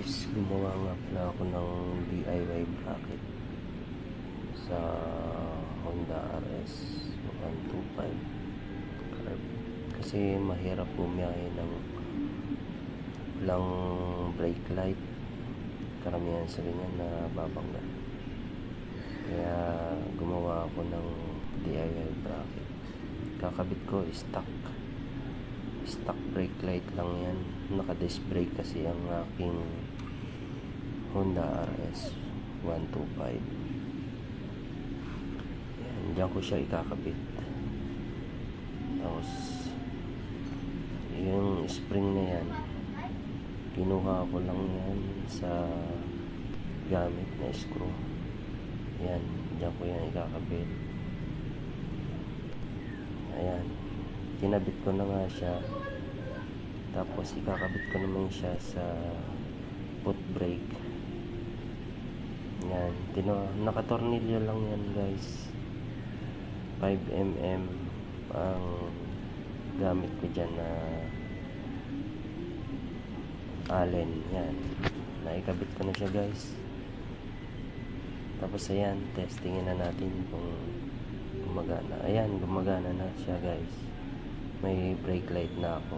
guys, gumawa nga pala ako ng DIY bracket sa Honda RS 125 Curve kasi mahirap bumiyahe ng walang brake light, karamihan sa ganyan na babangga, kaya gumawa ako ng DIY bracket. Kakabit ko stock brake light lang yan, naka disc brake kasi ang aking Honda RS 125. Yan, dyan ko siya ikakabit. Tapos yung spring na yan, kinuha ko lang yan sa gamit na screw. Yan, dyan ko yan ikakabit. Ayan, kinabit ko na nga siya. Tapos ikakabit ko naman siya sa foot brake. Yan, nakatornilyo lang yan guys. 5mm ang gamit ko dyan na allen. Yan, naikabit ko na siya guys. Tapos ayan, testingin na natin kung gumagana. Ayan, gumagana na siya guys. May brake light na ako.